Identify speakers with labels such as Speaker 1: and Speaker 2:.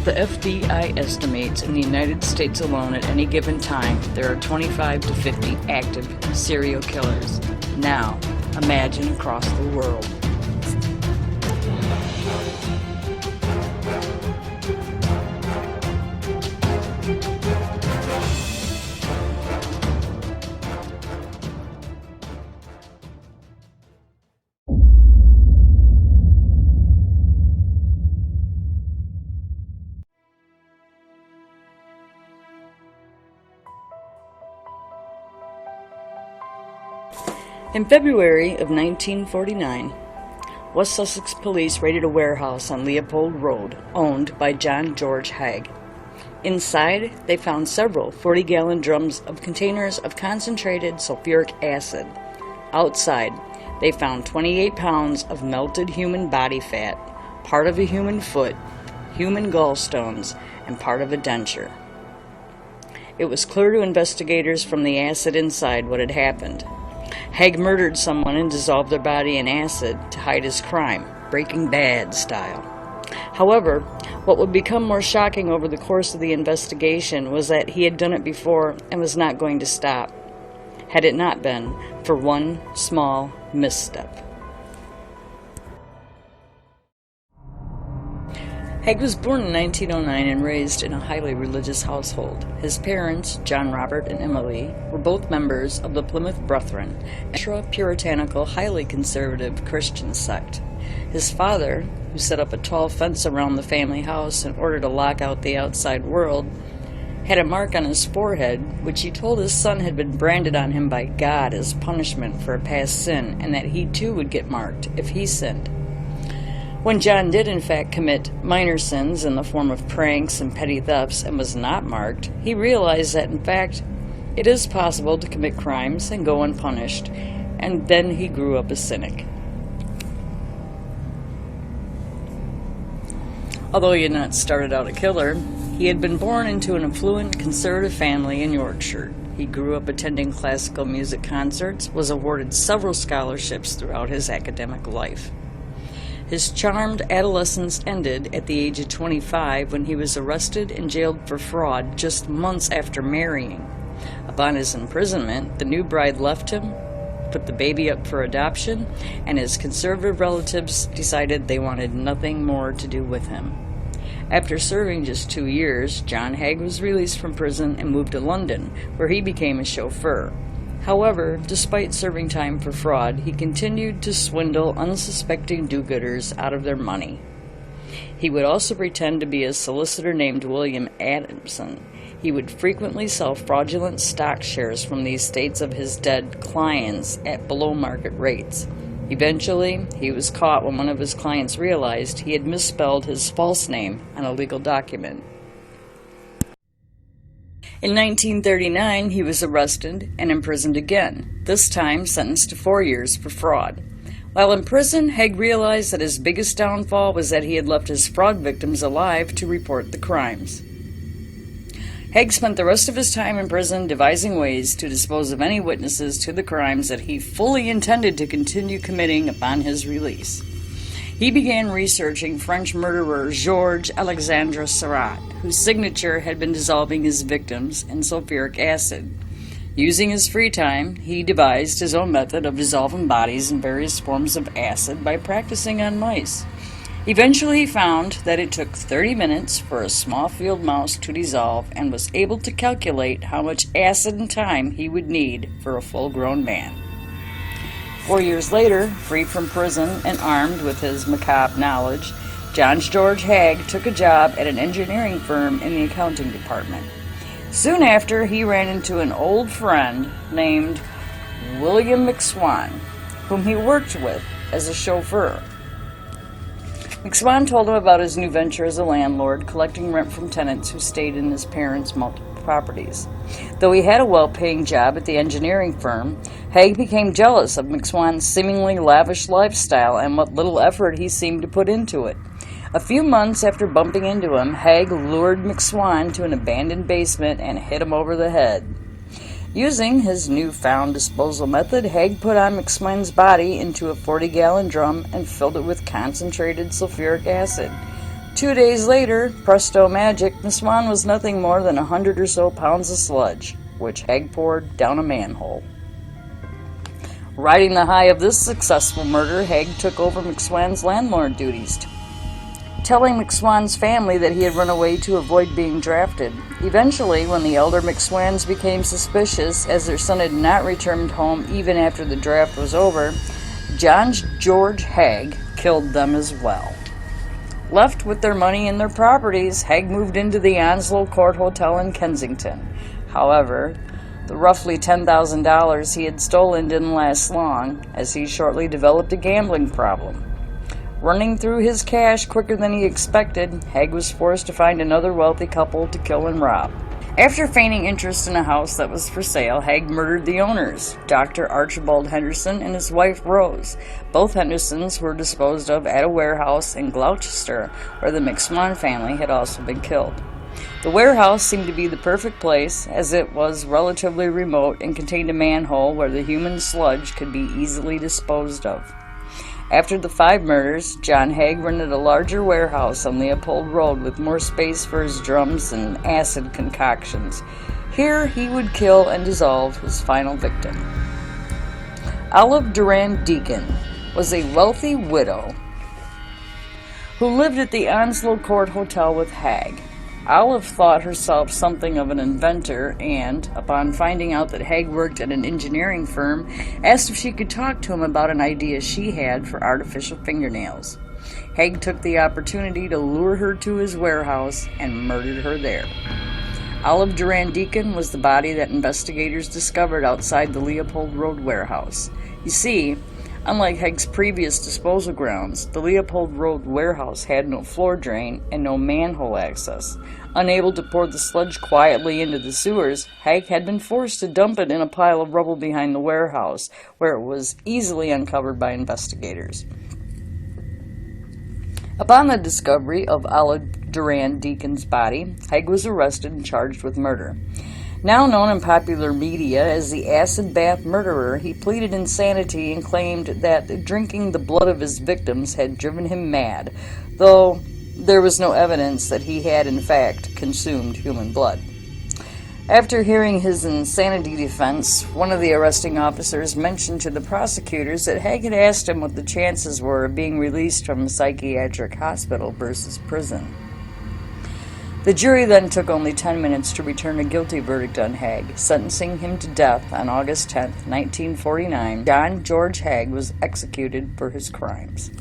Speaker 1: The FBI estimates in the United States alone at any given time there are 25 to 50 active serial killers. Now, imagine across the world. In February of 1949, West Sussex police raided a warehouse on Leopold Road, owned by John George Haigh. Inside, they found several 40-gallon drums of containers of concentrated sulfuric acid. Outside, they found 28 pounds of melted human body fat, part of a human foot, human gallstones, and part of a denture. It was clear to investigators from the acid inside what had happened. Haigh murdered someone and dissolved their body in acid to hide his crime, Breaking Bad style. However, what would become more shocking over the course of the investigation was that he had done it before and was not going to stop, had it not been for one small misstep. Haigh was born in 1909 and raised in a highly religious household. His parents, John Robert and Emily, were both members of the Plymouth Brethren, a puritanical, highly conservative Christian sect. His father, who set up a tall fence around the family house in order to lock out the outside world, had a mark on his forehead, which he told his son had been branded on him by God as punishment for a past sin, and that he too would get marked if he sinned. When John did in fact commit minor sins in the form of pranks and petty thefts and was not marked, he realized that in fact it is possible to commit crimes and go unpunished, and then he grew up a cynic. Although he had not started out a killer, he had been born into an affluent conservative family in Yorkshire. He grew up attending classical music concerts, was awarded several scholarships throughout his academic life. His charmed adolescence ended at the age of 25 when he was arrested and jailed for fraud just months after marrying. Upon his imprisonment, the new bride left him, put the baby up for adoption, and his conservative relatives decided they wanted nothing more to do with him. After serving just 2 years, John Haigh was released from prison and moved to London, where he became a chauffeur. However, despite serving time for fraud, he continued to swindle unsuspecting do-gooders out of their money. He would also pretend to be a solicitor named William Adamson. He would frequently sell fraudulent stock shares from the estates of his dead clients at below-market rates. Eventually, he was caught when one of his clients realized he had misspelled his false name on a legal document. In 1939, he was arrested and imprisoned again, this time sentenced to 4 years for fraud. While in prison, Haigh realized that his biggest downfall was that he had left his fraud victims alive to report the crimes. Haigh spent the rest of his time in prison devising ways to dispose of any witnesses to the crimes that he fully intended to continue committing upon his release. He began researching French murderer Georges Alexandre Seurat, whose signature had been dissolving his victims in sulfuric acid. Using his free time, he devised his own method of dissolving bodies in various forms of acid by practicing on mice. Eventually he found that it took 30 minutes for a small field mouse to dissolve and was able to calculate how much acid and time he would need for a full-grown man. 4 years later, free from prison and armed with his macabre knowledge, John George Haigh took a job at an engineering firm in the accounting department. Soon after, he ran into an old friend named William McSwain, whom he worked with as a chauffeur. McSwain told him about his new venture as a landlord, collecting rent from tenants who stayed in his parents' multiple properties. Though he had a well-paying job at the engineering firm, Haigh became jealous of McSwain's seemingly lavish lifestyle and what little effort he seemed to put into it. A few months after bumping into him, Haigh lured McSwain to an abandoned basement and hit him over the head. Using his newfound disposal method, Haigh put on McSwain's body into a 40-gallon drum and filled it with concentrated sulfuric acid. 2 days later, presto magic, McSwain was nothing more than 100 or so pounds of sludge, which Haigh poured down a manhole. Riding the high of this successful murder, Haigh took over McSwain's landlord duties, telling McSwain's family that he had run away to avoid being drafted. Eventually, when the elder McSwains became suspicious, as their son had not returned home even after the draft was over, John George Haigh killed them as well. Left with their money and their properties, Haigh moved into the Onslow Court Hotel in Kensington. However, the roughly $10,000 he had stolen didn't last long, as he shortly developed a gambling problem. Running through his cash quicker than he expected, Haigh was forced to find another wealthy couple to kill and rob. After feigning interest in a house that was for sale, Haigh murdered the owners, Dr. Archibald Henderson and his wife Rose. Both Hendersons were disposed of at a warehouse in Gloucester, where the McSwain family had also been killed. The warehouse seemed to be the perfect place, as it was relatively remote and contained a manhole where the human sludge could be easily disposed of. After the 5 murders, John Haigh rented a larger warehouse on Leopold Road with more space for his drums and acid concoctions. Here he would kill and dissolve his final victim. Olive Duran Deacon was a wealthy widow who lived at the Onslow Court Hotel with Haigh. Olive thought herself something of an inventor and, upon finding out that Haigh worked at an engineering firm, asked if she could talk to him about an idea she had for artificial fingernails. Haigh took the opportunity to lure her to his warehouse and murdered her there. Olive Duran Deacon was the body that investigators discovered outside the Leopold Road warehouse. You see, unlike Haigh's previous disposal grounds, the Leopold Road warehouse had no floor drain and no manhole access. Unable to pour the sludge quietly into the sewers, Haigh had been forced to dump it in a pile of rubble behind the warehouse, where it was easily uncovered by investigators. Upon the discovery of Olive Duran Deacon's body, Haigh was arrested and charged with murder. Now known in popular media as the acid bath murderer, he pleaded insanity and claimed that drinking the blood of his victims had driven him mad, though there was no evidence that he had in fact consumed human blood. After hearing his insanity defense, one of the arresting officers mentioned to the prosecutors that Haigh had asked him what the chances were of being released from a psychiatric hospital versus prison. The jury then took only 10 minutes to return a guilty verdict on Haigh, sentencing him to death on August 10, 1949. John George Haigh was executed for his crimes.